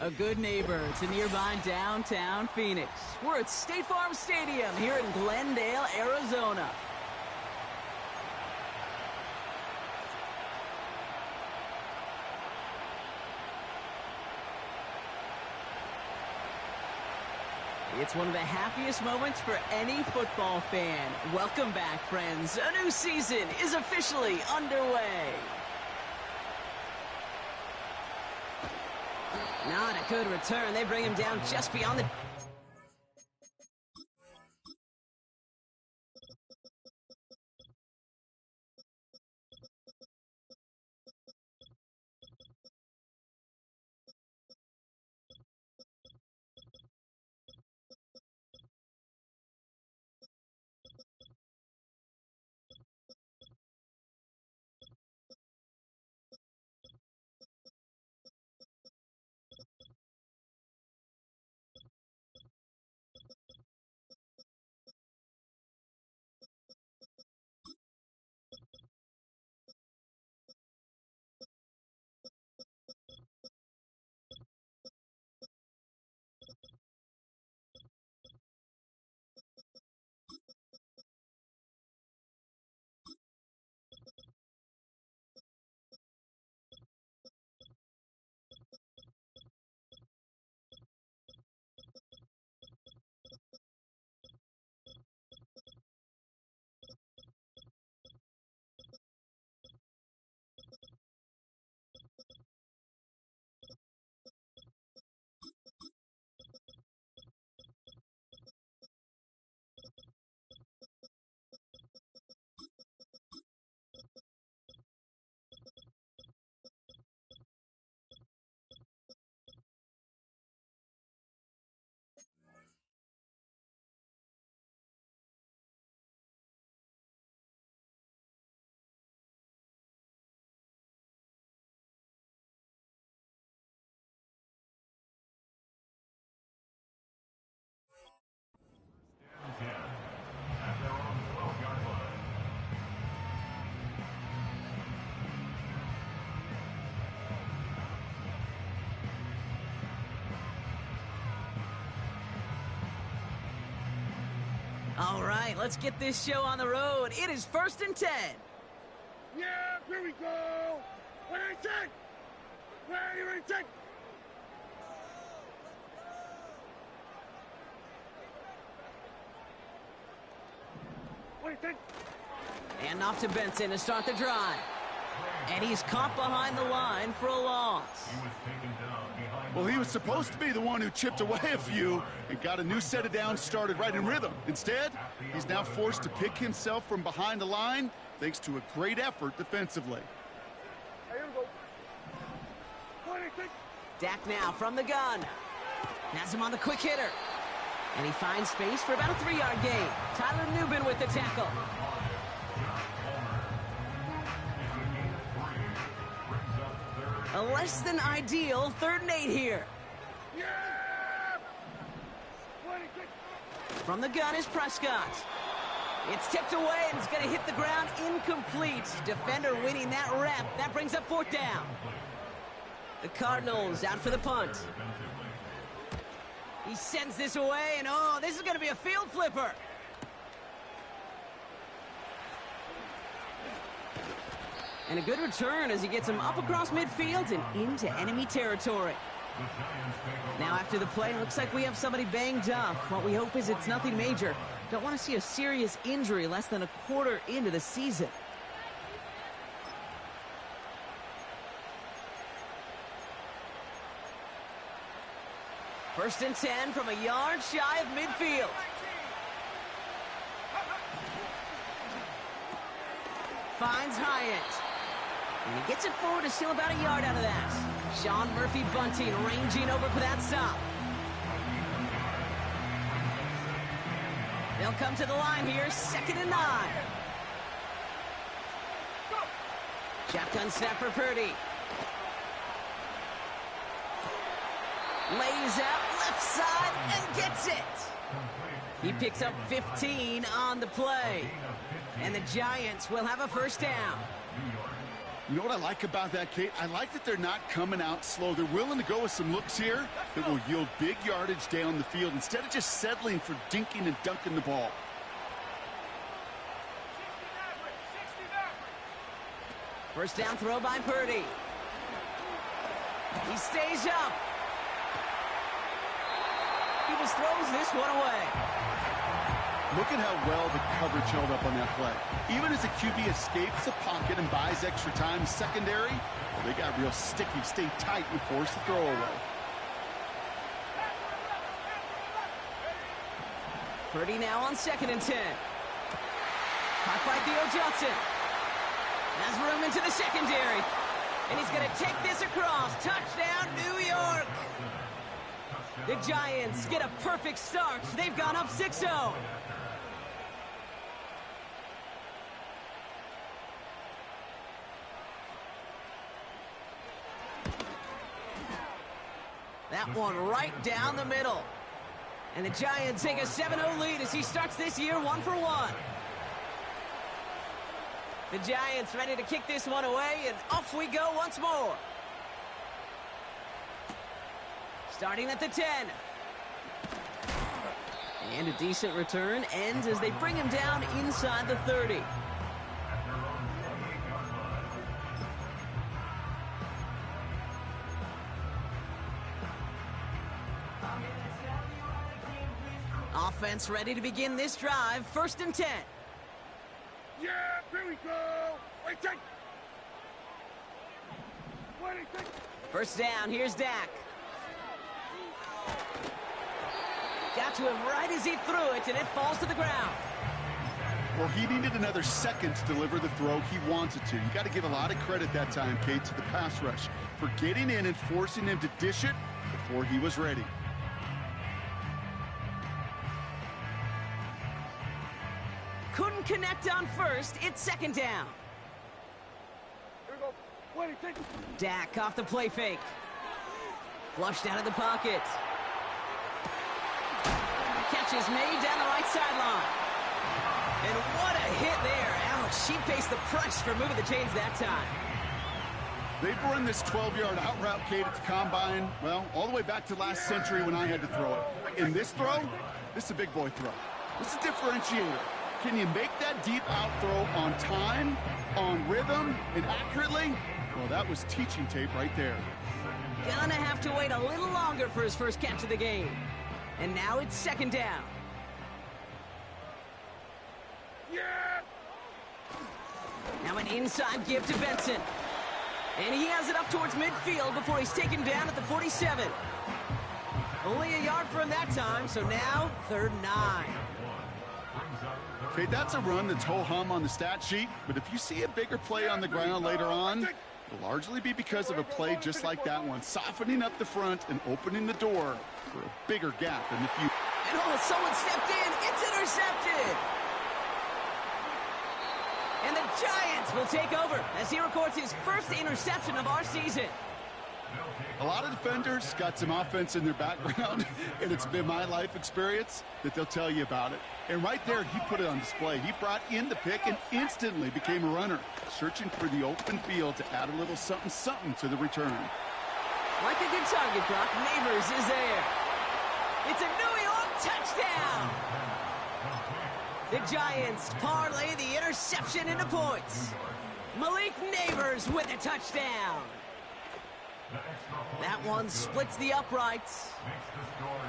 A good neighbor to nearby downtown Phoenix. We're at State Farm Stadium here in Glendale, Arizona. It's one of the happiest moments for any football fan. Welcome back, friends. A new season is officially underway. Not a good return. They bring him down just beyond the... All right, let's get this show on the road. It is 1st and 10. Yeah, here we go. Where are you take? Where are you take? What do you think? And off to Benson to start the drive. And he's caught behind the line for a loss. Well, he was supposed to be the one who chipped away a few and got a new set of downs started right in rhythm. Instead, he's now forced to pick himself from behind the line thanks to a great effort defensively. Here we go. What do you think? Dak now from the gun. Has him on the quick hitter. And he finds space for about a 3-yard gain. Tyler Nubin with the tackle. A less than ideal 3rd and 8 here. Yeah! What do you think? From the gun is Prescott. It's tipped away and it's going to hit the ground incomplete. Defender winning that rep. That brings up 4th down. The Cardinals out for the punt. He sends this away and oh, this is going to be a field flipper. And a good return as he gets him up across midfield and into enemy territory. Now after the play, it looks like we have somebody banged up. What we hope is it's nothing major. Don't want to see a serious injury less than a quarter into the season. First and 10 from a yard shy of midfield. Finds Hyatt. And he gets it forward to steal about a yard out of that. Sean Murphy-Bunting ranging over for that stop. They'll come to the line here, 2nd and 9. Shotgun snap for Purdy. Lays out left side and gets it. He picks up 15 on the play. And the Giants will have a 1st down. You know what I like about that, Kate? I like that they're not coming out slow. They're willing to go with some looks here that will yield big yardage down the field instead of just settling for dinking and dunking the ball. First down throw by Purdy. He stays up. He just throws this one away. Look at how well the coverage held up on that play. Even as the QB escapes the pocket and buys extra time secondary, well, they got real sticky, stay tight, and force the throw away. Purdy now on 2nd and 10. Caught by Theo Johnson. Has room into the secondary. And he's going to take this across. Touchdown, New York. The Giants get a perfect start. They've gone up 6-0. That one right down the middle. And the Giants take a 7-0 lead as he starts this year 1-for-1. The Giants ready to kick this one away, and off we go once more. Starting at the 10. And a decent return ends as they bring him down inside the 30. Offense ready to begin this drive. 1st and 10. Yeah, here we go. Wait, take. First down, here's Dak. Got to him right as he threw it, and it falls to the ground. Well, he needed another second to deliver the throw he wanted to. You got to give a lot of credit that time, Kate, to the pass rush for getting in and forcing him to dish it before he was ready. Couldn't connect on first. It's 2nd down. Here we go. Wait, take. Dak off the play fake. Flushed out of the pocket. Catch is made down the right sideline. And what a hit there. Ouch, she pays the price for moving the chains that time. They've run this 12-yard out route, Kate, at the combine, well, all the way back to last century when I had to throw it. In this throw, this is a big boy throw. This is a differentiator. Can you make that deep out throw on time, on rhythm, and accurately? Well, that was teaching tape right there. Gonna have to wait a little longer for his first catch of the game. And now it's 2nd down. Yeah. Now an inside give to Benson. And he has it up towards midfield before he's taken down at the 47. Only a yard for him that time, so now 3rd and 9. Okay, that's a run that's ho-hum on the stat sheet, but if you see a bigger play on the ground later on, it'll largely be because of a play just like that one, softening up the front and opening the door for a bigger gap in the future. And oh, someone stepped in. It's intercepted. And the Giants will take over as he records his first interception of our season. A lot of defenders got some offense in their background, and it's been my life experience that they'll tell you about it. And right there, he put it on display. He brought in the pick and instantly became a runner, searching for the open field to add a little something-something to the return. Like a good target, Brock, Neighbors is there. It's a New York touchdown! The Giants parlay the interception into points. Malik Neighbors with a touchdown. That one splits the uprights.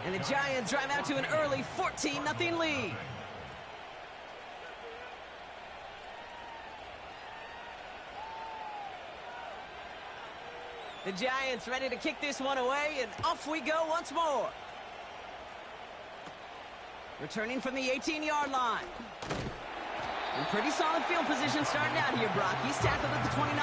And the Giants drive out to an early 14-0 lead. The Giants ready to kick this one away, and off we go once more. Returning from the 18-yard line. In pretty solid field position starting out here, Brock. He's tackled at the 29.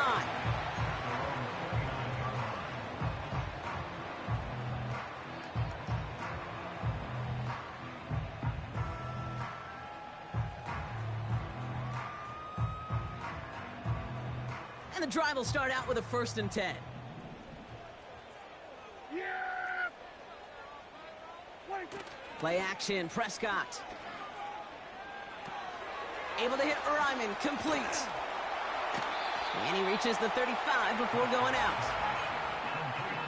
And the drive will start out with a 1st and 10. Yeah. Play action, Prescott. Able to hit Ryman, complete. And he reaches the 35 before going out.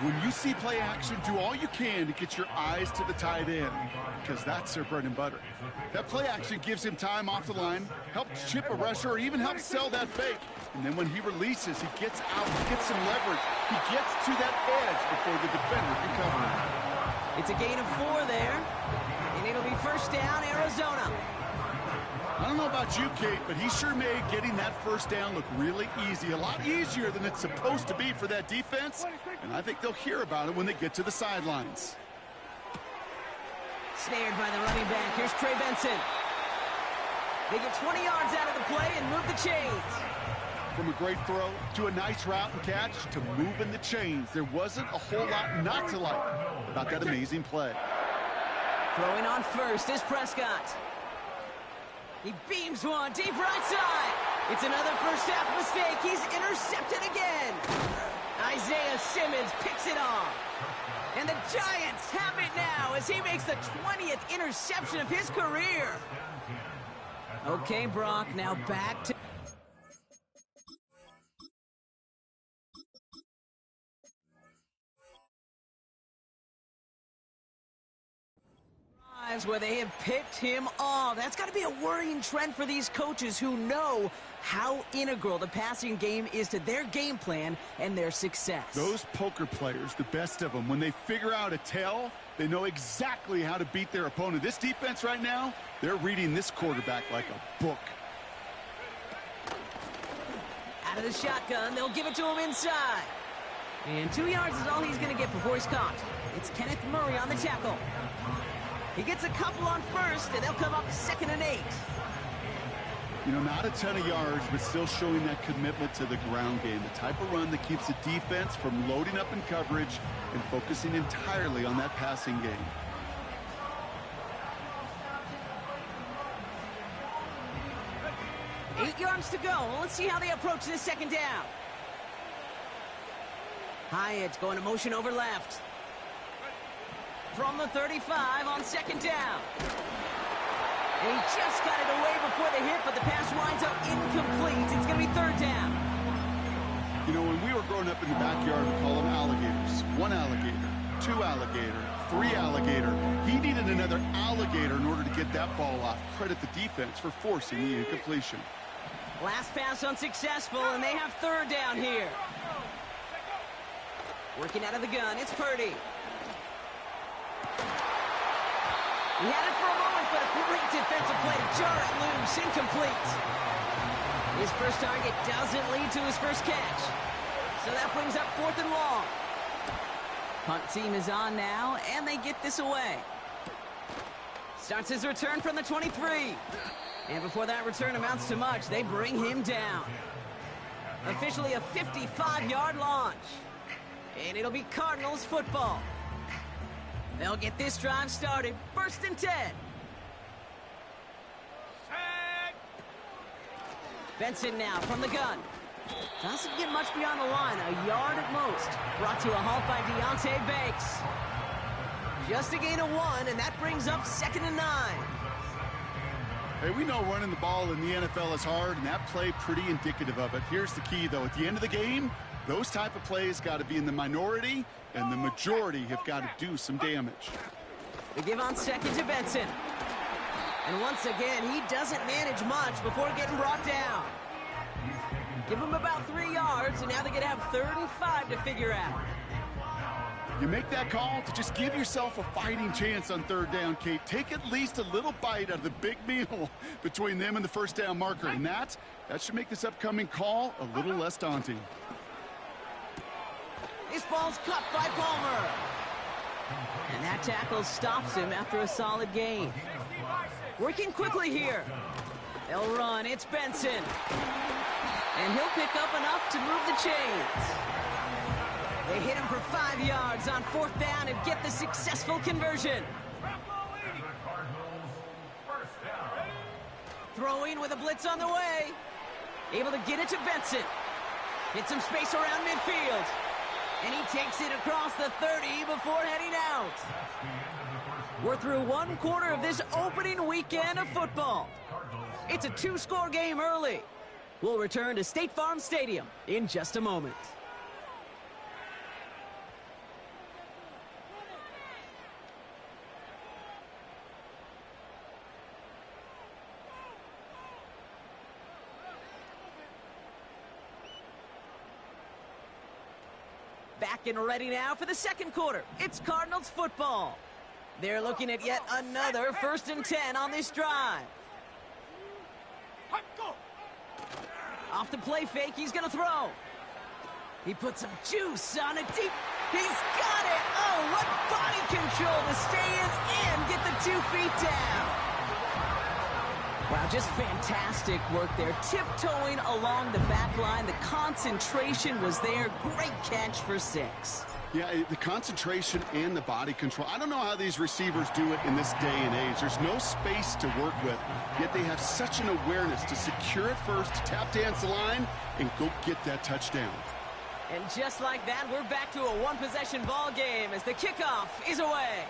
When you see play action, do all you can to get your eyes to the tight end, because that's their bread and butter. That play action gives him time off the line, helps chip a rusher, or even helps sell that fake. And then when he releases, he gets out, he gets some leverage. He gets to that edge before the defender can cover him. It's a gain of 4 there, and it'll be first down, Arizona. I don't know about you, Kate, but he sure made getting that first down look really easy. A lot easier than it's supposed to be for that defense. And I think they'll hear about it when they get to the sidelines. Snared by the running back. Here's Trey Benson. They get 20 yards out of the play and move the chains. From a great throw to a nice route and catch to moving the chains, there wasn't a whole lot not to like about that amazing play. Throwing on first is Prescott. He beams one deep right side. It's another first half mistake. He's intercepted again. Isaiah Simmons picks it off. And the Giants have it now as he makes the 20th interception of his career. Okay, Brock, now back to... where they have picked him off. That's got to be a worrying trend for these coaches who know how integral the passing game is to their game plan and their success. Those poker players, the best of them, when they figure out a tell, they know exactly how to beat their opponent. This defense right now, they're reading this quarterback like a book. Out of the shotgun, they'll give it to him inside. And 2 yards is all he's going to get before he's caught. It's Kenneth Murray on the tackle. He gets a couple on first, and they'll come up 2nd and 8. You know, not a ton of yards, but still showing that commitment to the ground game. The type of run that keeps the defense from loading up in coverage and focusing entirely on that passing game. Eight yards to go. Let's see how they approach this second down. Hyatt going to motion over left. From the 35 on second down. And he just got it away before the hit, but the pass winds up incomplete. It's going to be 3rd down. You know, when we were growing up in the backyard, we call them alligators. 1 alligator, 2 alligator, 3 alligator. He needed another alligator in order to get that ball off. Credit the defense for forcing the incompletion. Last pass unsuccessful, and they have 3rd down here. Working out of the gun, it's Purdy. He had it for a moment, but a great defensive play to jar it loose, incomplete. His first target doesn't lead to his first catch. So that brings up 4th and long. Punt team is on now, and they get this away. Starts his return from the 23. And before that return amounts to much, they bring him down. Officially a 55-yard launch. And it'll be Cardinals football. They'll get this drive started. 1st and 10. Benson now from the gun. Doesn't get much beyond the line. A yard at most. Brought to a halt by Deonte Banks. Just a gain of 1, and that brings up 2nd and 9. Hey, we know running the ball in the NFL is hard, and that play pretty indicative of it. Here's the key, though. At the end of the game, those type of plays got to be in the minority, and the majority have got to do some damage. They give on 2nd to Benson. And once again, he doesn't manage much before getting brought down. Give him about 3 yards, and now they're going to have 3rd and 5 to figure out. You make that call to just give yourself a fighting chance on 3rd down, Kate. Take at least a little bite out of the big meal between them and the first down marker. And that should make this upcoming call a little less daunting. This ball's cut by Palmer. And that tackle stops him after a solid gain. Working quickly here. They'll run. It's Benson. And he'll pick up enough to move the chains. They hit him for 5 yards on 4th down and get the successful conversion. Throwing with a blitz on the way. Able to get it to Benson. Hit some space around midfield. And he takes it across the 30 before heading out. We're through 1 quarter of this opening weekend of football. It's a 2-score game early. We'll return to State Farm Stadium in just a moment. Back and ready now for the second quarter. It's Cardinals football. They're looking at yet another 1st and 10 on this drive. Off the play fake, he's going to throw. He put some juice on it deep. He's got it. Oh, what body control to stay in and get the 2 feet down. Wow, just fantastic work there. Tiptoeing along the back line. The concentration was there. Great catch for 6. Yeah, the concentration and the body control. I don't know how these receivers do it in this day and age. There's no space to work with, yet they have such an awareness to secure it first, to tap dance the line, and go get that touchdown. And just like that, we're back to a one-possession ball game as the kickoff is away.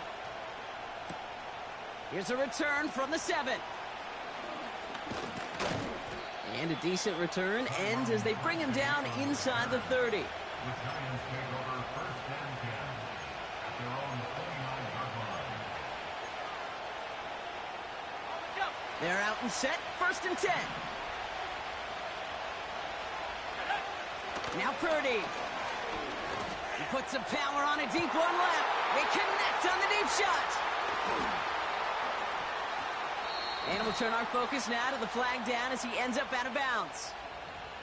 Here's a return from the 7. And a decent return ends as they bring him down inside the 30. They're out and set, 1st and 10. Now Purdy. He puts some power on a deep one left. They connect on the deep shot. And we'll turn our focus now to the flag down as he ends up out of bounds.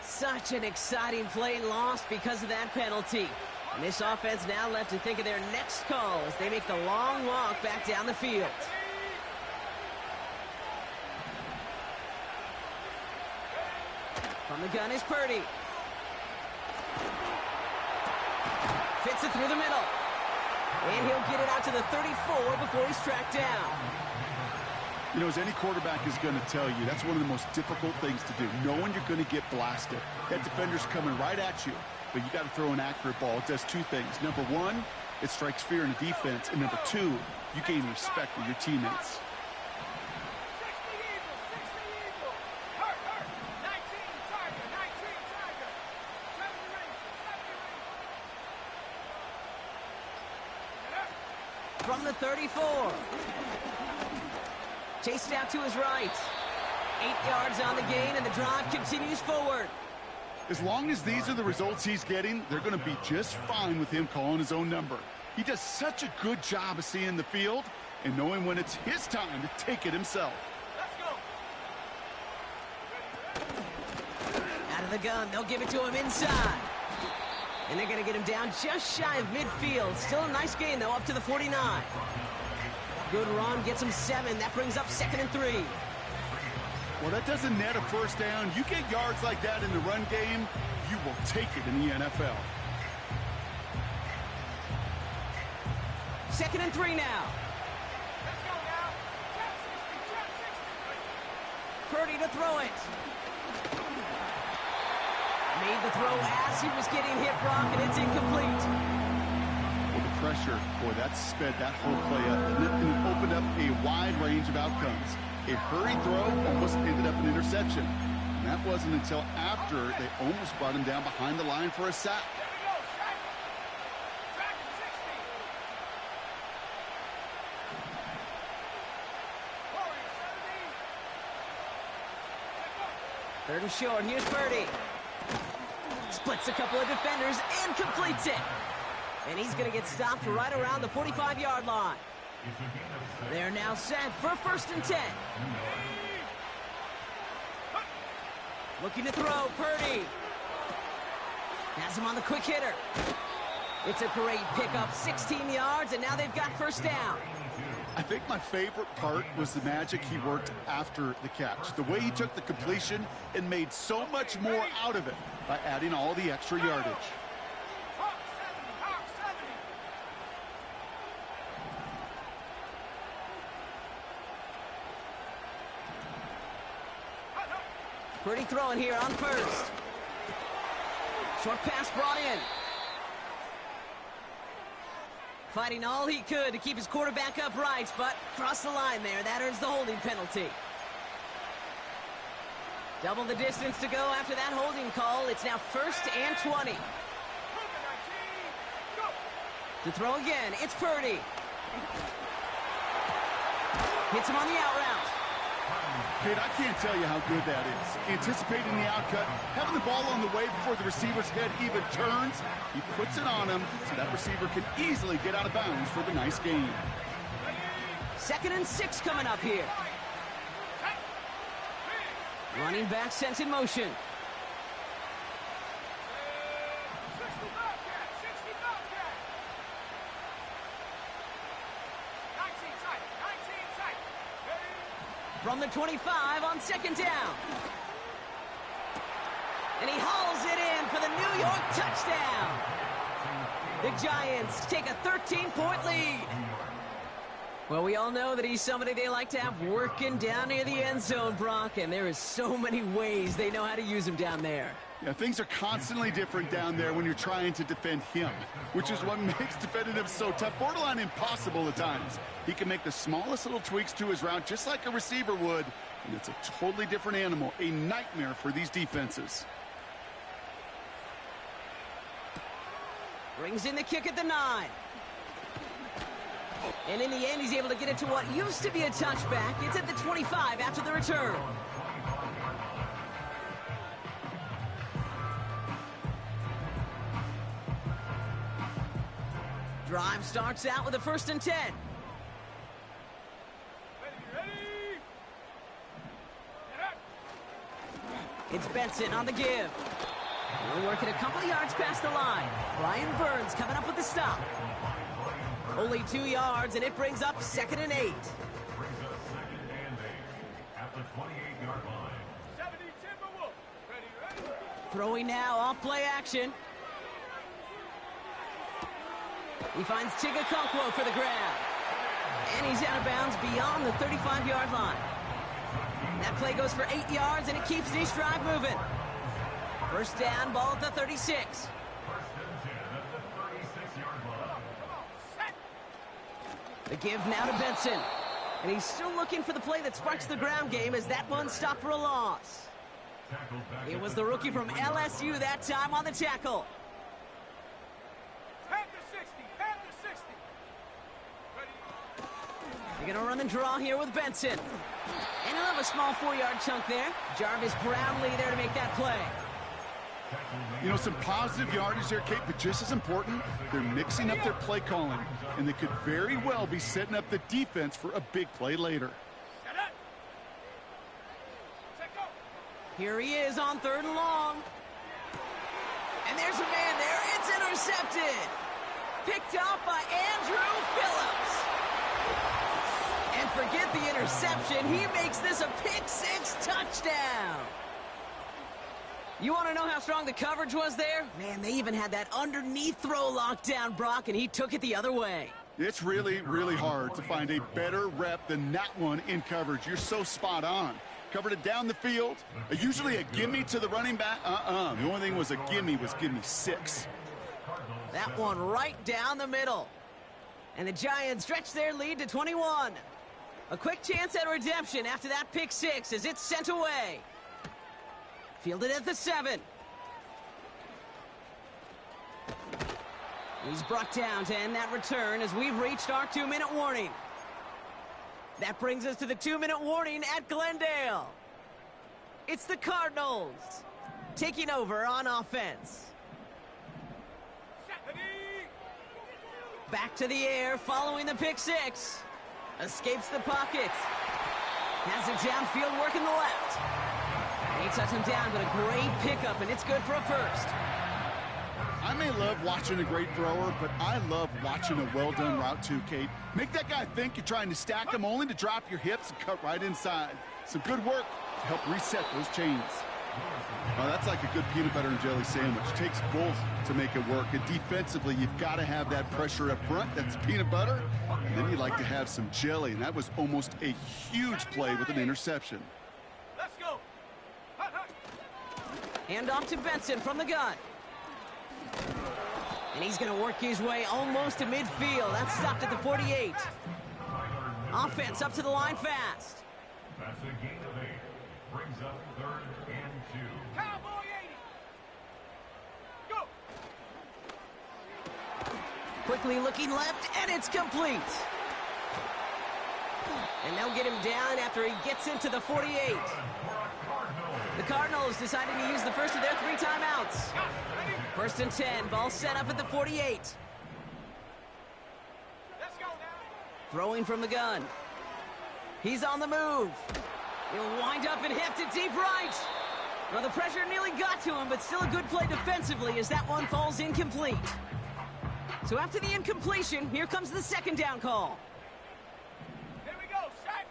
Such an exciting play lost because of that penalty. And this offense now left to think of their next call as they make the long walk back down the field. From the gun is Purdy. Fits it through the middle. And he'll get it out to the 34 before he's tracked down. You know, as any quarterback is going to tell you, that's one of the most difficult things to do, knowing you're going to get blasted. That defender's coming right at you, but you got to throw an accurate ball. It does 2 things. Number 1, it strikes fear in the defense, and number 2, you gain respect with your teammates. From the 34. Chased out to his right. 8 yards on the gain, and the drive continues forward. As long as these are the results he's getting, they're going to be just fine with him calling his own number. He does such a good job of seeing the field and knowing when it's his time to take it himself. Out of the gun, they'll give it to him inside. And they're going to get him down just shy of midfield. Still a nice gain, though, up to the 49. Good run, gets him 7. That brings up 2nd and 3. Well, that doesn't net a first down. You get yards like that in the run game, you will take it in the NFL. 2nd and 3 now. Purdy to throw it. Made the throw as he was getting hit, Brock, and it's incomplete. Well, the pressure, boy, that sped that whole play up, and it opened up a wide range of outcomes. A hurried throw almost ended up an interception. And that wasn't until after they almost brought him down behind the line for a sack. Third and short, here's Purdy. Splits a couple of defenders and completes it. And he's going to get stopped right around the 45-yard line. They're now set for 1st and 10. Looking to throw, Purdy. Has him on the quick hitter. It's a great pickup, 16 yards, and now they've got 1st down. I think my favorite part was the magic he worked after the catch. The way he took the completion and made so much more out of it by adding all the extra yardage. Purdy throwing here on 1st. Short pass brought in. Fighting all he could to keep his quarterback upright, but crossed the line there. That earns the holding penalty. Double the distance to go after that holding call. It's now 1st and 20. To throw again, it's Purdy. Hits him on the out route. Kate, I can't tell you how good that is. Anticipating the outcut, having the ball on the way before the receiver's head even turns. He puts it on him so that receiver can easily get out of bounds for the nice gain. 2nd and 6 coming up here. Running back sent in motion. From the 25 on 2nd down. And he hauls it in for the New York touchdown. The Giants take a 13-point lead. Well, we all know that he's somebody they like to have working down near the end zone, Brock, and there is so many ways they know how to use him down there. Yeah, things are constantly different down there when you're trying to defend him, which is what makes defending him so tough, borderline impossible at times. He can make the smallest little tweaks to his route just like a receiver would, and it's a totally different animal, a nightmare for these defenses. Brings in the kick at the 9. And in the end, he's able to get it to what used to be a touchback. It's at the 25 after the return. Drive starts out with a 1st and 10. It's Benson on the give. We're working a couple of yards past the line. Brian Burns coming up with the stop. Only 2 yards, and it brings up 2nd and 8. Throwing now off play action. He finds Chigakonkwo for the grab. And he's out of bounds beyond the 35-yard line. That play goes for 8 yards, and it keeps the drive moving. 1st down, ball at the 36. The give now to Benson. And he's still looking for the play that sparks the ground game as that one stopped for a loss. It was the rookie from LSU that time on the tackle. They're going to run and draw here with Benson. And he'll have a small 4-yard chunk there. Jarvis Brownlee there to make that play. You know, some positive yardage there, Kate, but just as important, they're mixing up their play calling, and they could very well be setting up the defense for a big play later. Here he is on 3rd and long. And there's a man there. It's intercepted. Picked up by Andrew Phillips. And forget the interception. He makes this a pick-6 touchdown. You want to know how strong the coverage was there? Man, they even had that underneath throw locked down, Brock, and he took it the other way. It's really, really hard to find a better rep than that one in coverage. You're so spot on. Covered it down the field. Usually a gimme to the running back. The only thing was a gimme 6. That one right down the middle. And the Giants stretch their lead to 21. A quick chance at redemption after that pick-6 as it's sent away. Fielded at the 7. He's brought down to end that return as we've reached our 2-minute warning. That brings us to the 2-minute warning at Glendale. It's the Cardinals taking over on offense. Back to the air following the pick-6. Escapes the pocket. Has it downfield working the left. He touched him down, but a great pickup, and it's good for a 1st. I may love watching a great thrower, but I love watching a well-done route too, Kate. Make that guy think you're trying to stack him only to drop your hips and cut right inside. Some good work to help reset those chains. Well, that's like a good peanut butter and jelly sandwich. It takes both to make it work. And defensively, you've got to have that pressure up front. That's peanut butter. And then you like to have some jelly. And that was almost a huge play with an interception. Let's go. Hand off to Benson from the gun. And he's going to work his way almost to midfield. That's stopped at the 48. Offense up to the line fast. That's a gain of 8. Brings up 3rd and Quickly looking left, and it's complete. And they'll get him down after he gets into the 48. The Cardinals deciding to use the first of their 3 timeouts. 1st and 10, ball set up at the 48. Throwing from the gun. He's on the move. He'll wind up and heft it deep right. Well, the pressure nearly got to him, but still a good play defensively as that one falls incomplete. So after the incompletion, here comes the 2nd down call. Here we go, set.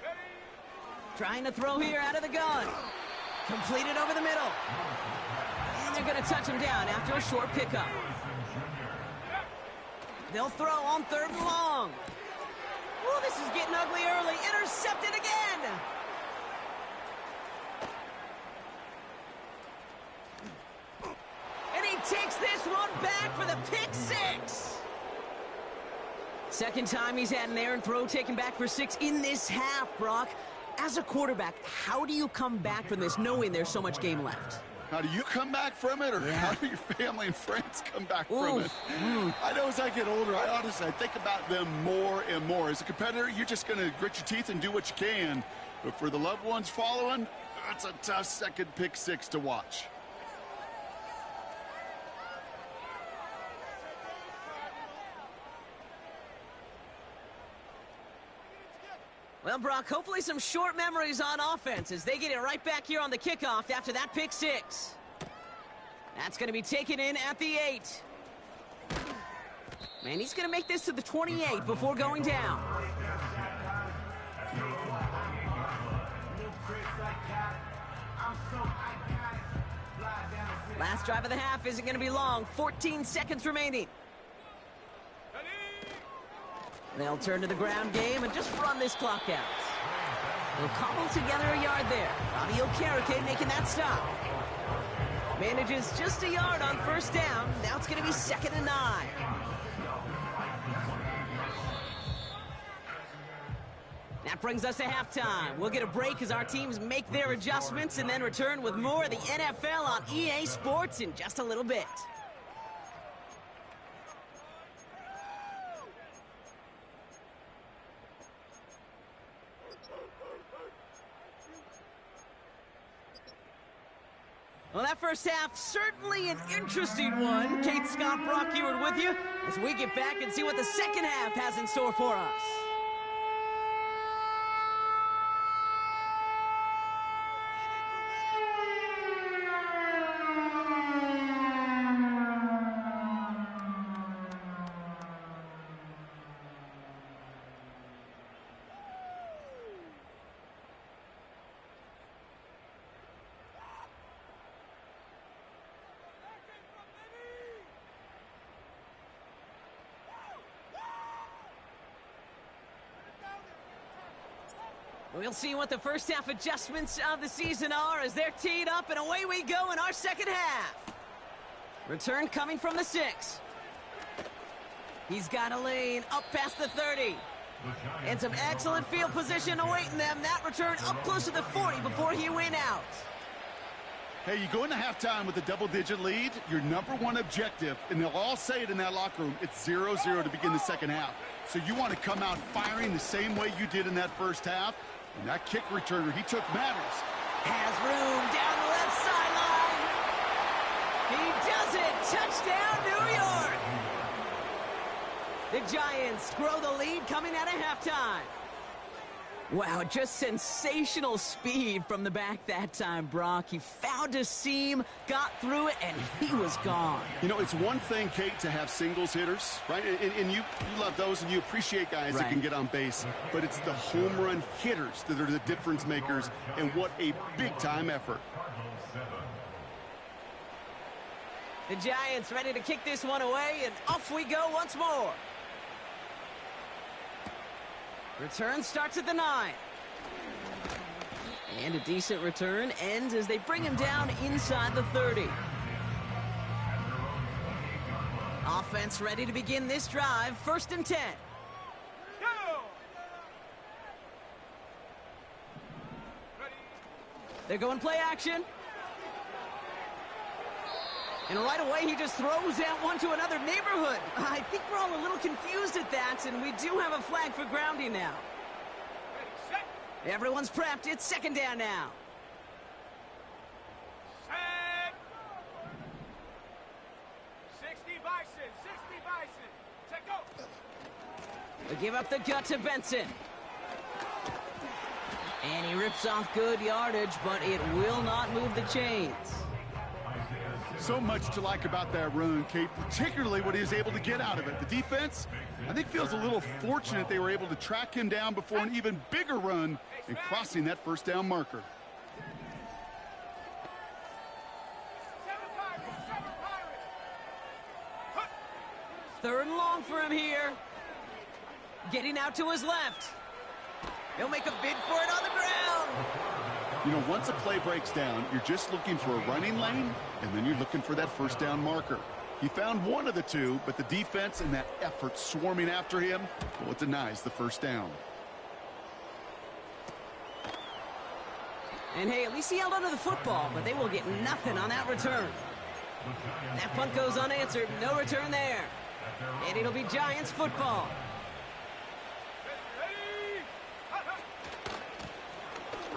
Ready. Trying to throw here out of the gun. Completed over the middle. And they're going to touch him down after a short pickup. They'll throw on 3rd and long. Oh, this is getting ugly early. Intercepted again. And he takes this one back for the pick 6. 2nd time he's had an errant throw taken back for 6 in this half, Brock. As a quarterback, how do you come back from this knowing there's so much game left? How do you come back from it, or how do your family and friends come back from it? I know as I get older, I think about them more and more. As a competitor, you're just going to grit your teeth and do what you can. But for the loved ones following, that's a tough 2nd pick 6 to watch. Well, Brock, hopefully some short memories on offense as they get it right back here on the kickoff after that pick 6. That's going to be taken in at the 8. Man, he's going to make this to the 28 before going down. Last drive of the half isn't going to be long. 14 seconds remaining. They'll turn to the ground game and just run this clock out. They'll cobble together a yard there. Bobby Okereke making that stop. Manages just a yard on 1st down. Now it's going to be 2nd and 9. That brings us to halftime. We'll get a break as our teams make their adjustments and then return with more of the NFL on EA Sports in just a little bit. Well, that first half, certainly an interesting one. Kate Scott, Brock Huard with you as we get back and see what the 2nd half has in store for us. We'll see what the first half adjustments of the season are as they're teed up, and away we go in our 2nd half. Return coming from the 6. He's got a lane up past the 30. And some excellent field position awaiting them. That return up close to the 40 before he went out. Hey, you go into halftime with a double-digit lead, your number 1 objective, and they'll all say it in that locker room, it's 0-0 to begin the 2nd half. So you want to come out firing the same way you did in that 1st half. And that kick returner he took matters. Has room down the left sideline. He does it. Touchdown, New York. The Giants grow the lead coming out of halftime. Wow, just sensational speed from the back that time, Brock. He found a seam, got through it, and he was gone. You know, it's one thing, Kate, to have singles hitters, right? And you love those, and you appreciate guys that can get on base. But it's the home run hitters that are the difference makers, and what a big-time effort. The Giants ready to kick this one away, and off we go once more. Return starts at the 9. And a decent return ends as they bring him down inside the 30. Offense ready to begin this drive. 1st and 10. They're going play action. And right away, he just throws that one to another neighborhood. I think we're all a little confused at that, and we do have a flag for grounding now. Everyone's prepped. It's second down now. Set. 60 Bison, 60 Bison. Check go. They give up the gut to Benson. And he rips off good yardage, but it will not move the chains. So much to like about that run, Kate, particularly what he was able to get out of it. The defense, I think, feels a little fortunate they were able to track him down before an even bigger run and crossing that first down marker. Third and long for him here. Getting out to his left. He'll make a bid for it on the ground. You know, once a play breaks down, you're just looking for a running lane, and then you're looking for that first down marker. He found one of the two, but the defense and that effort swarming after him, well, it denies the first down. And hey, at least he held onto the football, but they will get nothing on that return. That punt goes unanswered. No return there. And it'll be Giants football.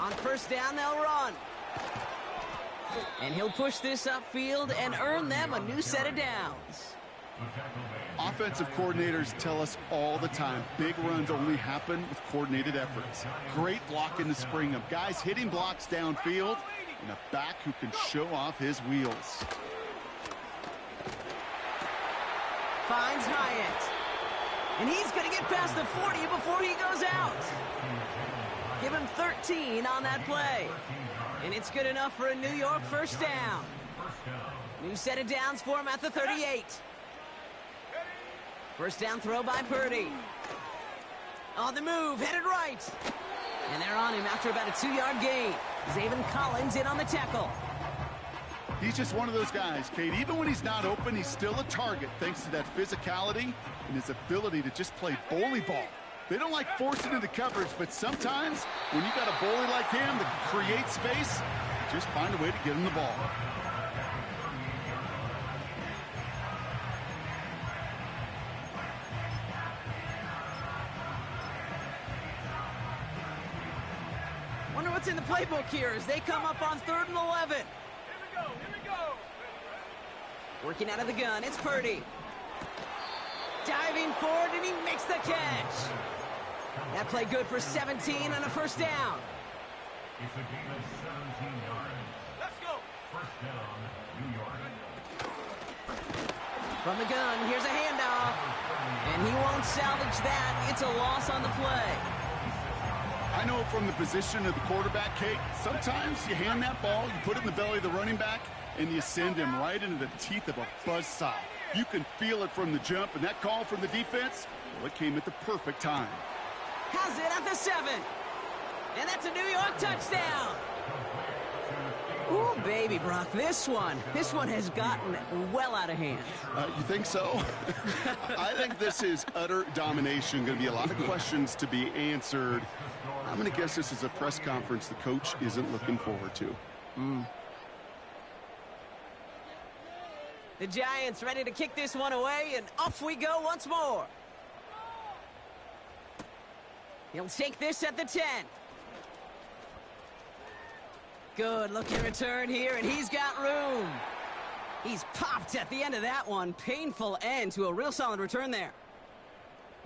On first down, they'll run. And he'll push this upfield and earn them a new set of downs. Offensive coordinators tell us all the time, big runs only happen with coordinated efforts. Great block in the spring of guys hitting blocks downfield and a back who can show off his wheels. Finds Hyatt. And he's going to get past the 40 before he goes out. Give him 13 on that play. And it's good enough for a New York first down. New set of downs for him at the 38. First down throw by Purdy. On the move, headed right. And they're on him after about a 2-yard gain. Zaven Collins in on the tackle. He's just one of those guys, Kate. Even when he's not open, he's still a target thanks to that physicality and his ability to just play bully ball. They don't like forcing into coverage, but sometimes when you got a bully like him that can create space, just find a way to get him the ball. Wonder what's in the playbook here as they come up on 3rd and 11. Here we go. Working out of the gun, it's Purdy. Diving forward, and he makes the catch. That play good for 17 and a first down. It's a gain of 17 yards. Let's go. First down, New York. From the gun, here's a handoff. And he won't salvage that. It's a loss on the play. I know from the position of the quarterback, Kate, sometimes you hand that ball, you put it in the belly of the running back, and you send him right into the teeth of a buzzsaw. You can feel it from the jump, and that call from the defense, well, it came at the perfect time. Has it at the 7. And that's a New York touchdown. Ooh, baby, Brock, this one has gotten well out of hand. You think so? I think this is utter domination. Going to be a lot of questions to be answered. I'm going to guess this is a press conference the coach isn't looking forward to. The Giants ready to kick this one away, and off we go once more. He'll take this at the 10. Good looking return here, and he's got room. He's popped at the end of that one. Painful end to a real solid return there.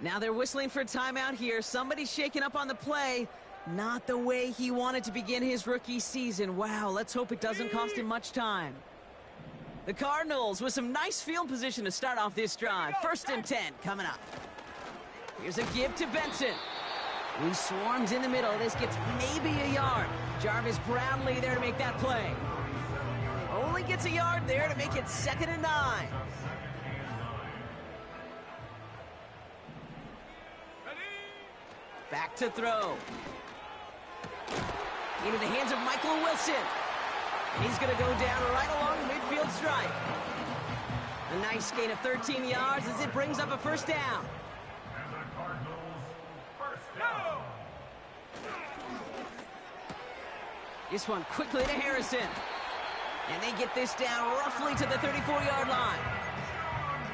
Now they're whistling for timeout here. Somebody's shaking up on the play. Not the way he wanted to begin his rookie season. Wow, let's hope it doesn't cost him much time. The Cardinals with some nice field position to start off this drive. 1st and 10 coming up. Here's a give to Benson, who swarms in the middle. This gets maybe a yard. Jarvis Brownlee there to make that play. Only gets a yard there to make it 2nd and 9. Back to throw. Into the hands of Michael Wilson. And he's going to go down right along the midfield stripe. A nice gain of 13 yards as it brings up a first down. And the Cardinals, first down. This one quickly to Harrison. And they get this down roughly to the 34-yard line.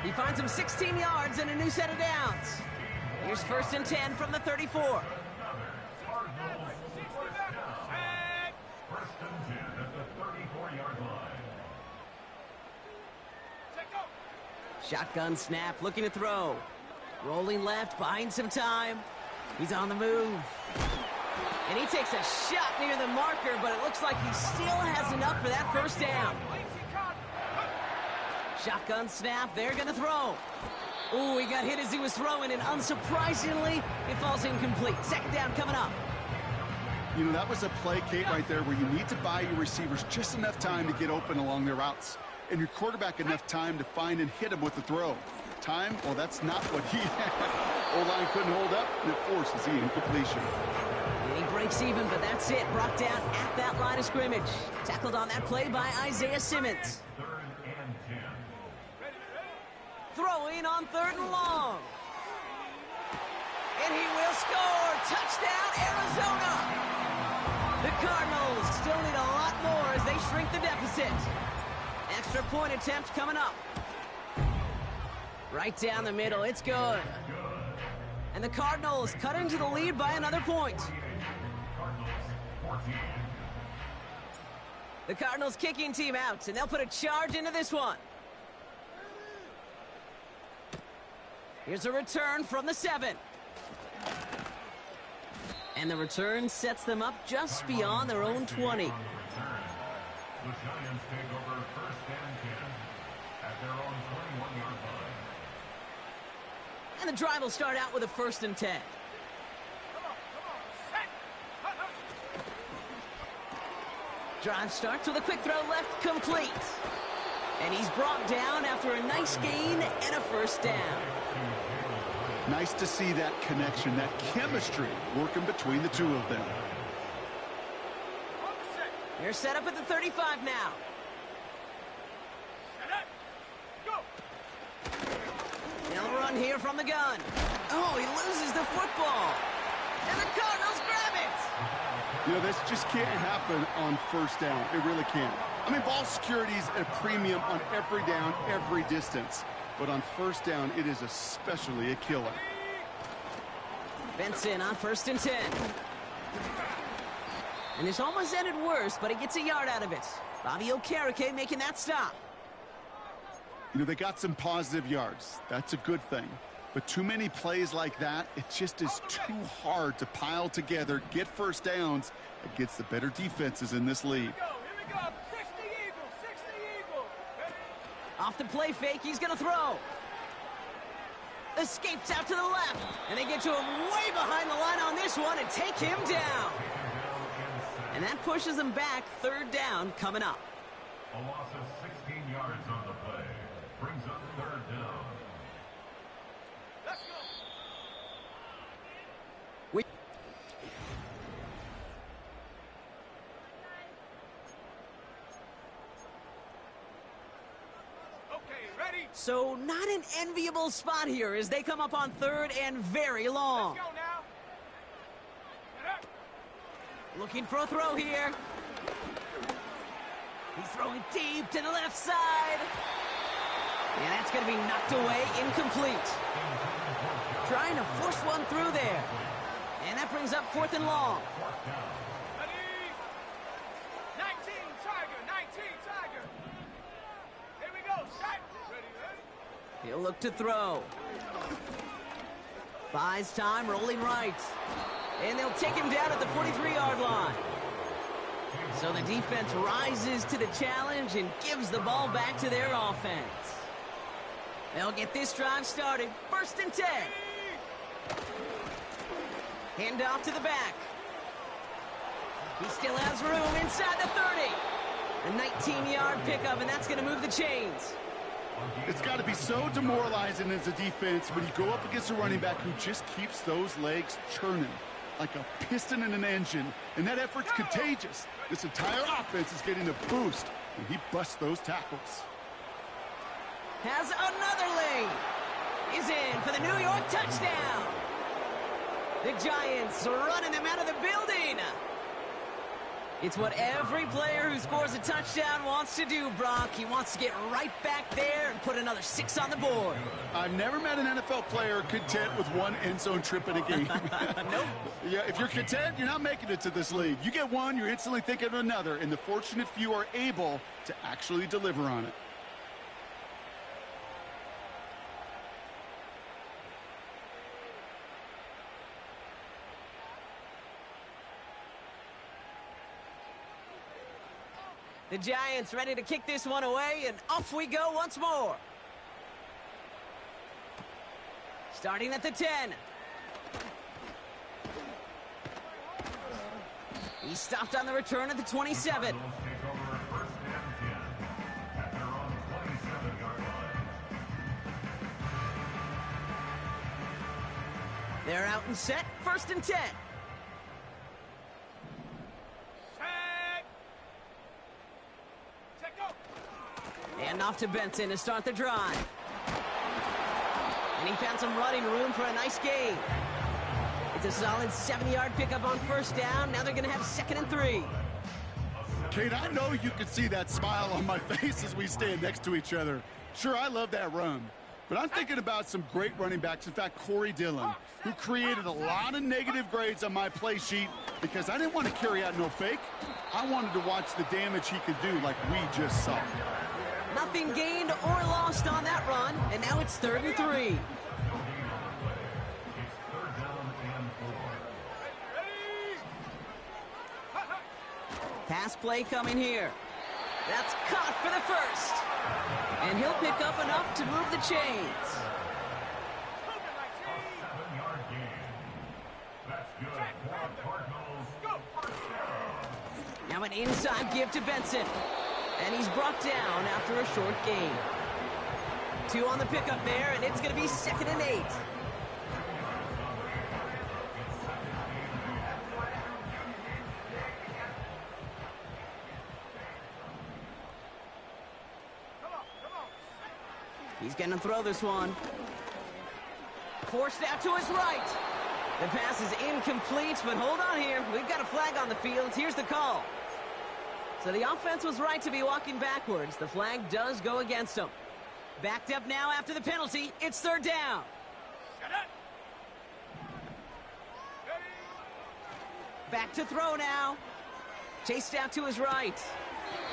He finds him 16 yards and a new set of downs. Here's 1st and 10 from the 34. First and 10 at the 34-yard line. Shotgun snap, looking to throw. Rolling left, buying some time. He's on the move. And he takes a shot near the marker, but it looks like he still has enough for that 1st down. Shotgun snap, they're going to throw. Ooh, he got hit as he was throwing, and unsurprisingly, it falls incomplete. 2nd down coming up. You know, that was a play, Kate, right there where you need to buy your receivers just enough time to get open along their routes, and your quarterback enough time to find and hit him with the throw. Time? Well, that's not what he had. O-line couldn't hold up, and it forces the incompletion. And he breaks even, but that's it. Brought down at that line of scrimmage. Tackled on that play by Isaiah Simmons. 3rd and 10. Throwing on 3rd and long. And he will score. Touchdown, Arizona. The Cardinals still need a lot more as they shrink the deficit. Extra point attempt coming up. Right down the middle. It's good. And the Cardinals cut into the lead by another point. The Cardinals kicking team out, and they'll put a charge into this one. Here's a return from the 7. And the return sets them up just beyond their own 20. The Giants take over 1st and 10 at their own 21-yard line. And the drive will start out with a 1st and 10. Drive starts with a quick throw left, complete. And he's brought down after a nice gain and a 1st down. Nice to see that connection, that chemistry working between the two of them. They're set up at the 35 now. They'll run here from the gun. Oh, he loses the football. And the Cardinals grab it. You know, this just can't happen on 1st down. It really can't. I mean, ball security is a premium on every down, every distance. But on 1st down, it is especially a killer. Benson on 1st and 10. And this almost ended worse, but he gets a yard out of it. Bobby Okereke making that stop. You know, they got some positive yards. That's a good thing. But too many plays like that, it just is too hard to pile together, get 1st downs against the better defenses in this league. Off the play fake, he's going to throw. Escapes out to the left, and they get to him way behind the line on this one and take him down. And that pushes them back. 3rd down coming up. A loss of 16 yards on the play brings up 3rd down. Let's go. So not an enviable spot here as they come up on 3rd and very long. Let's go now. Looking for a throw here. He's throwing deep to the left side. And that's going to be knocked away, incomplete. Trying to force one through there. And that brings up 4th and long. 19 Tiger. Here we go. Shot. Ready. He'll look to throw. Buys time, rolling right. And they'll take him down at the 43-yard line. So the defense rises to the challenge and gives the ball back to their offense. They'll get this drive started. 1st and 10. Hand off to the back. He still has room inside the 30. A 19-yard pickup, and that's going to move the chains. It's got to be so demoralizing as a defense when you go up against a running back who just keeps those legs churning like a piston in an engine, and that effort's contagious. This entire offense is getting a boost when he busts those tackles. Has another lane. Is in for the New York touchdown. The Giants are running them out of the building. It's what every player who scores a touchdown wants to do, Brock. He wants to get right back there and put another 6 on the board. I've never met an NFL player content with one end zone trip in a game. Nope. Yeah, if you're content, you're not making it to this league. You get one, you're instantly thinking of another, and the fortunate few are able to actually deliver on it. The Giants ready to kick this one away, and off we go once more. Starting at the 10. He stopped on the return at the 27. They're out and set, 1st and 10. And off to Benson to start the drive. And he found some running room for a nice gain. It's a solid 7-yard pickup on 1st down. Now they're going to have 2nd and 3. Kate, I know you can see that smile on my face as we stand next to each other. Sure, I love that run. But I'm thinking about some great running backs. In fact, Corey Dillon, who created a lot of negative grades on my play sheet because I didn't want to carry out no fake. I wanted to watch the damage he could do like we just saw. Nothing gained or lost on that run, and now it's 3rd and 3. Pass play coming here. That's caught for the 1st. And he'll pick up enough to move the chains. Now an inside give to Benson. And he's brought down after a short gain. 2 on the pickup there, and it's going to be 2nd and 8. He's going to throw this one. Forced out to his right. The pass is incomplete, but hold on here. We've got a flag on the field. Here's the call. So the offense was right to be walking backwards. The flag does go against them. Backed up now after the penalty. It's 3rd down. Back to throw now. Chased out to his right.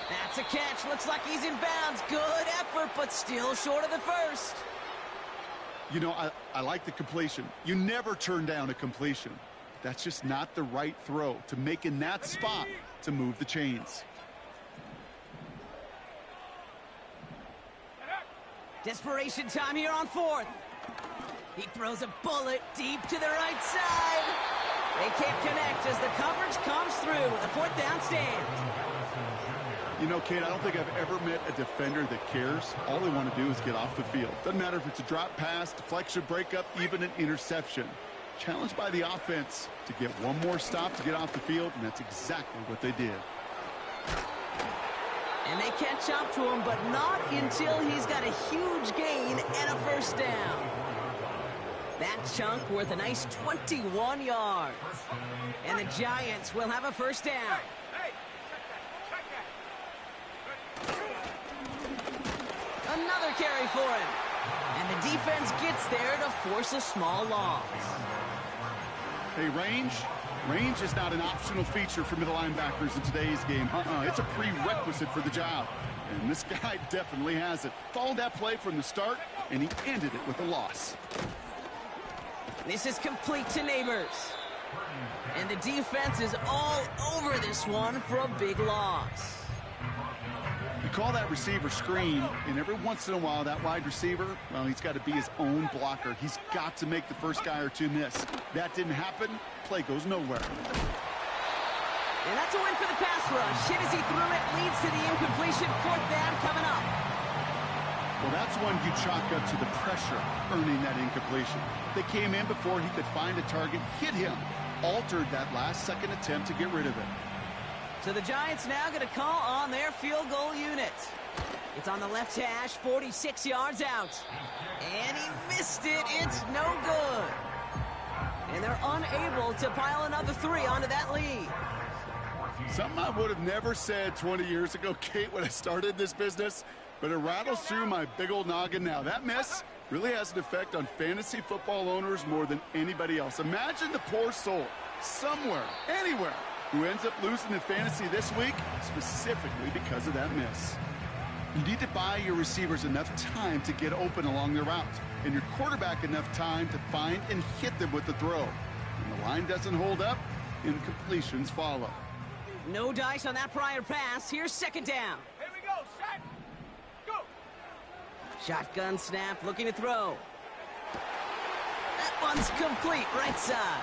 That's a catch. Looks like he's in bounds. Good effort, but still short of the 1st. You know, I like the completion. You never turn down a completion. That's just not the right throw to make in that spot to move the chains. Desperation time here on 4th. He throws a bullet deep to the right side. They can't connect as the coverage comes through with a 4th down stand. You know, Kate, I don't think I've ever met a defender that cares. All they want to do is get off the field. Doesn't matter if it's a drop pass, deflection, breakup, even an interception. Challenged by the offense to get one more stop to get off the field, and that's exactly what they did. And they catch up to him, but not until he's got a huge gain and a 1st down. That chunk worth a nice 21 yards. And the Giants will have a 1st down. Another carry for him. And the defense gets there to force a small loss. Hey, range is not an optional feature for middle linebackers in today's game. It's a prerequisite for the job. And this guy definitely has it. Followed that play from the start, and he ended it with a loss. This is complete to Neighbors. And the defense is all over this one for a big loss. You call that receiver screen, and every once in a while, that wide receiver, well, he's got to be his own blocker. He's got to make the first guy or two miss. That didn't happen. Play goes nowhere. And that's a win for the pass rush. Hit as he threw it, leads to the incompletion. 4th down coming up. Well, that's one you chalk up to the pressure earning that incompletion. They came in before he could find a target, hit him, altered that last-second attempt to get rid of it. So the Giants now going to call on their field goal unit. It's on the left hash, 46 yards out. And he missed it. It's no good. And they're unable to pile another 3 onto that lead. Something I would have never said 20 years ago, Kate, when I started this business, but it rattles through my big old noggin now. That miss really has an effect on fantasy football owners more than anybody else. Imagine the poor soul somewhere, anywhere, who ends up losing in fantasy this week specifically because of that miss. You need to buy your receivers enough time to get open along their route, and your quarterback enough time to find and hit them with the throw. When the line doesn't hold up, incompletions follow. No dice on that prior pass. Here's second down. Here we go, set, go! Shotgun snap, looking to throw. That one's complete, right side.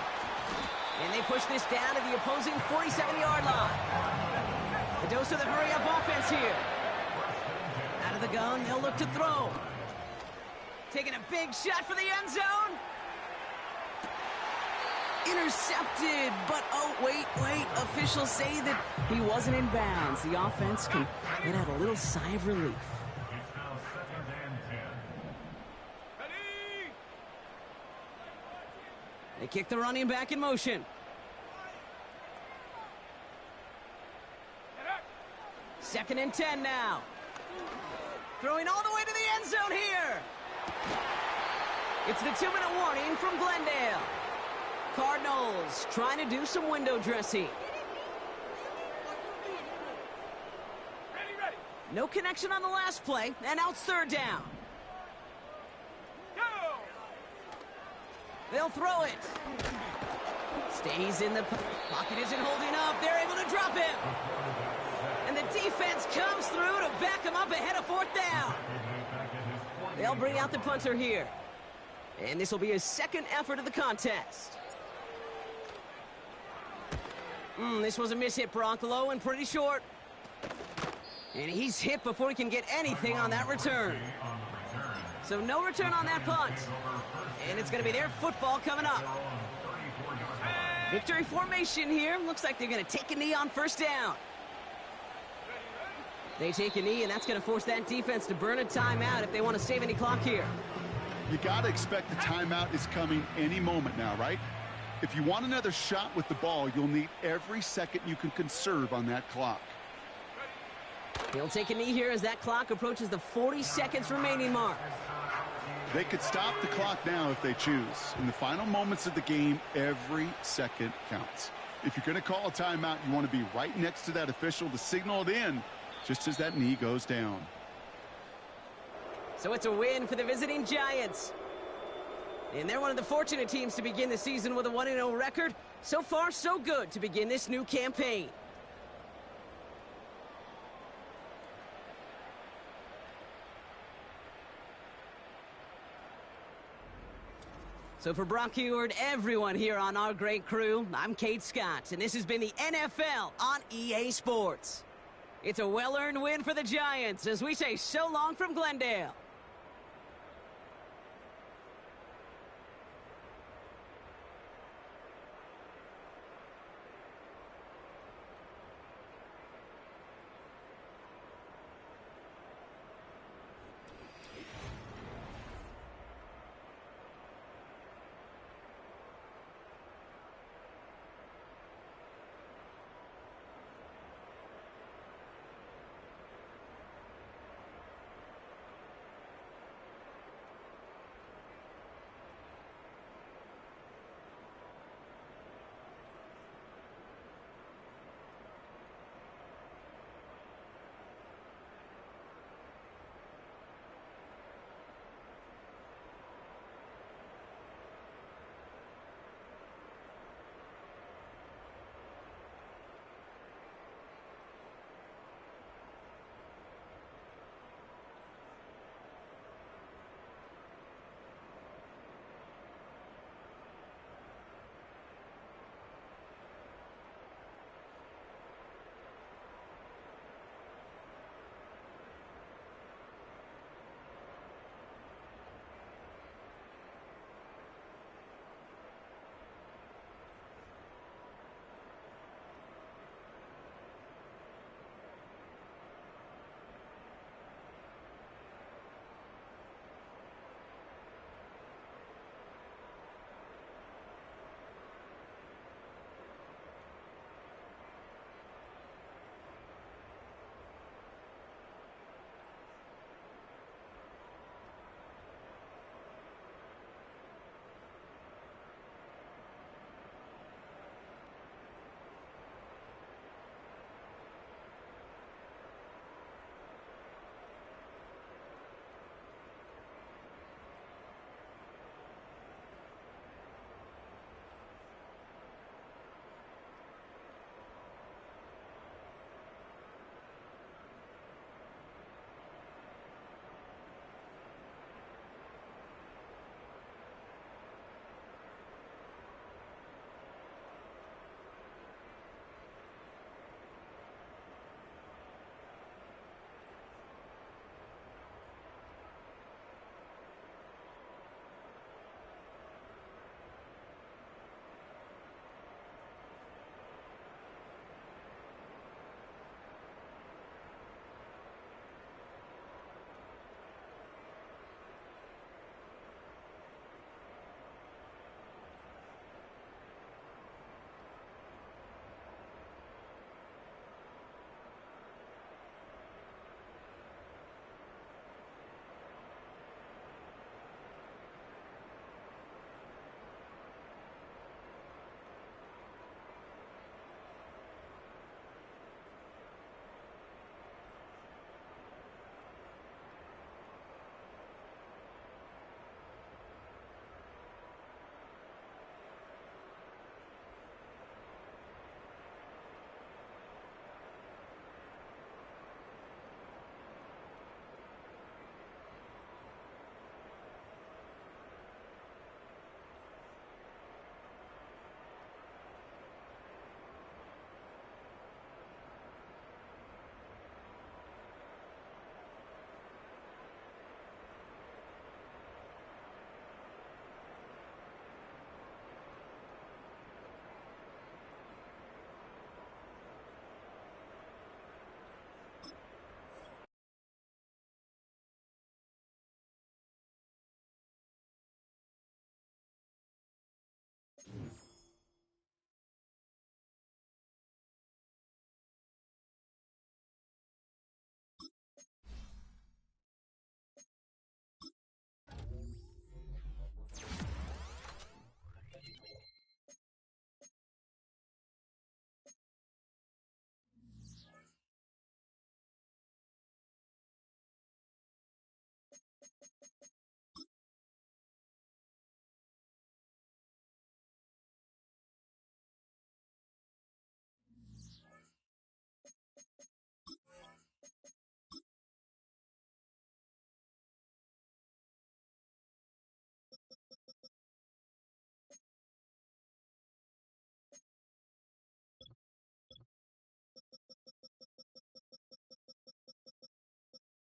And they push this down to the opposing 47-yard line. A dose of the hurry-up offense here. Out of the gun, they'll look to throw. Taking a big shot for the end zone. Intercepted, but oh, wait. Officials say that he wasn't in bounds. The offense can let out a little sigh of relief. It's now 2nd and 10. Ready! They kick the running back in motion. Get up! 2nd and 10 now. Throwing all the way to the end zone here. It's the 2-minute warning from Glendale. Cardinals trying to do some window dressing. Ready! No connection on the last play, and now it's 3rd down. Go! They'll throw it. Stays in the pocket, isn't holding up. They're able to drop him. And the defense comes through to back him up ahead of 4th down. They'll bring out the punter here. And this will be his second effort of the contest. This was a miss-hit, Brock, low and pretty short. And he's hit before he can get anything on that return. So no return on that punt. And it's going to be their football coming up. Victory formation here. Looks like they're going to take a knee on 1st down. They take a knee, and that's going to force that defense to burn a timeout if they want to save any clock here. You got to expect the timeout is coming any moment now, right? If you want another shot with the ball, you'll need every second you can conserve on that clock. He'll take a knee here as that clock approaches the 40 seconds remaining mark. They could stop the clock now if they choose. In the final moments of the game, every second counts. If you're going to call a timeout, you want to be right next to that official to signal it in just as that knee goes down. So it's a win for the visiting Giants. And they're one of the fortunate teams to begin the season with a 1-0 record. So far, so good to begin this new campaign. So for Brock Huard, everyone here on our great crew, I'm Kate Scott, and this has been the NFL on EA Sports. It's a well-earned win for the Giants as we say so long from Glendale.